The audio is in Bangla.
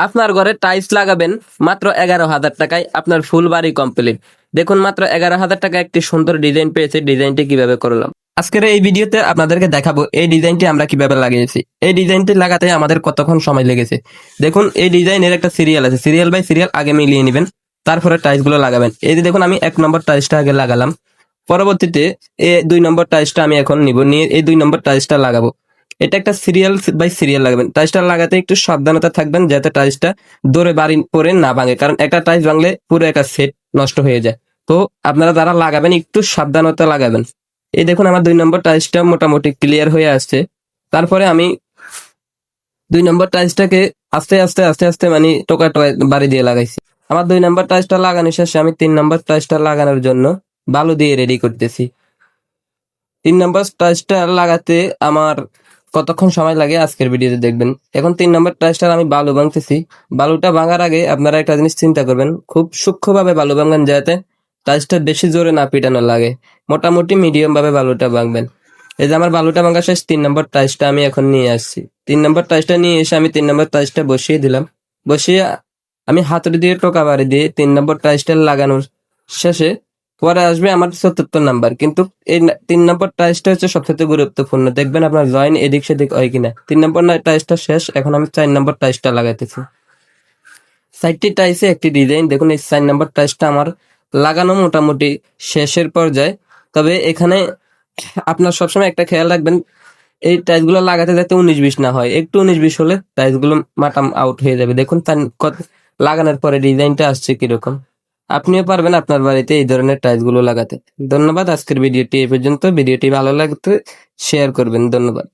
আপনার ঘরে টাইলস লাগাবেন মাত্র 11,000 টাকায় আপনার ফুল বাড়ি কমপ্লিট। দেখুন মাত্র 11,000 টাকা একটি সুন্দর ডিজাইন পেয়েছে। ডিজাইনটি কিভাবে করলাম আজকের এই ভিডিওতে আপনাদেরকে দেখাবো। এই ডিজাইনটি আমরা কিভাবে লাগিয়েছি। এই ডিজাইনটি লাগাতে আমাদের কতক্ষণ সময় লেগেছে দেখুন। এই ডিজাইনের একটা সিরিয়াল আছে, সিরিয়াল বাই সিরিয়াল আগে মিলিয়ে নেবেন, তারপরে টাইলস গুলো লাগাবেন। এই যে দেখুন আমি 1 নম্বর টাইলসটা আগে লাগালাম, পরবর্তীতে এই 2 নম্বর টাইলসটা আমি এখন নিব, নিয়ে এই 2 নম্বর টাইলসটা লাগাবো। এটা একটা সিরিয়াল বাই সিরিয়াল লাগাবেন। টাইলসটা লাগাতে একটু সাবধানতা থাকবেন যাতে টাইলসটা দৌড়ে বাড়ি পরে না ভাঙে, কারণ একটা টাইলস ভাঙলে পুরো একটা সেট নষ্ট হয়ে যায়। তো আপনারা যারা লাগাবেন একটু সাবধানতা লাগাবেন। এই দেখুন আমার 2 নম্বর টাইলসটা মোটামুটি ক্লিয়ার হয়ে আসছে। তারপরে আমি 2 নম্বর টাইলসটাকে আস্তে আস্তে আস্তে আস্তে মানে টোকা টোকা বাড়ি দিয়ে লাগাইছি। আমার 2 নম্বর টাইলসটা লাগানো শেষে আমি 3 নম্বর টাইলসটা লাগানোর জন্য বালু দিয়ে রেডি করতেছি। 3 নম্বর টাইলসটা লাগাতে আমার কতক্ষণ সময় লাগে আজকের ভিডিওতে দেখবেন। এখন 3 নম্বর টাইলসটা আমি বালু ভাঙতেছি। বালুটা ভাঙার আগে আপনারা একটা জিনিস চিন্তা করবেন, খুব সূক্ষ্মভাবে বালু ভাঙবেন যাতে টাইলসটা বেশি জোরে না পিটানো লাগে। মোটামুটি মিডিয়াম ভাবে বালুটা ভাঙবেন। এই যে আমার বালুটা ভাঙা শেষ, 3 নম্বর টাইলসটা আমি এখন নিয়ে আসছি। 3 নম্বর টাইলসটা নিয়ে এসে আমি 3 নম্বর টাইলসটা বসিয়ে দিলাম। বসিয়ে আমি হাতুড়ি দিয়ে টোকা বাড়ি দিয়ে 3 নম্বর টাইলসটা লাগানোর শেষে পরে আসবে আমার 74 নাম্বার। কিন্তু এই 3 নম্বর টাইলসটা হচ্ছে সবচেয়ে গুরুত্বপূর্ণ, দেখবেন আপনার জয়েন এদিক সেদিক হয় কিনা। 3 নম্বর টাইলসটা শেষ, এখন আমি 4 নম্বর টাইলসটা লাগাইতেছি। 4টি টাইলসে একটি ডিজাইন। দেখুন এই 4 নম্বর টাইলসটা আমার লাগানো মোটামুটি শেষের পর্যায়ে। তবে এখানে আপনার সবসময় একটা খেয়াল রাখবেন, এই টাইলসগুলো লাগাতে যাতে 19-20 না হয়। একটু 19-20 হলে টাইলসগুলো মাটাম আউট হয়ে যাবে। দেখুন লাগানোর পরে ডিজাইনটা আসছে কিরকম। আপনিও পারবেন আপনার বাড়িতে এই ধরনের টাইলসগুলো লাগাতে। ধন্যবাদ। আজকের ভিডিওটি এই পর্যন্ত। ভিডিওটি ভালো লাগলে শেয়ার করবেন। ধন্যবাদ।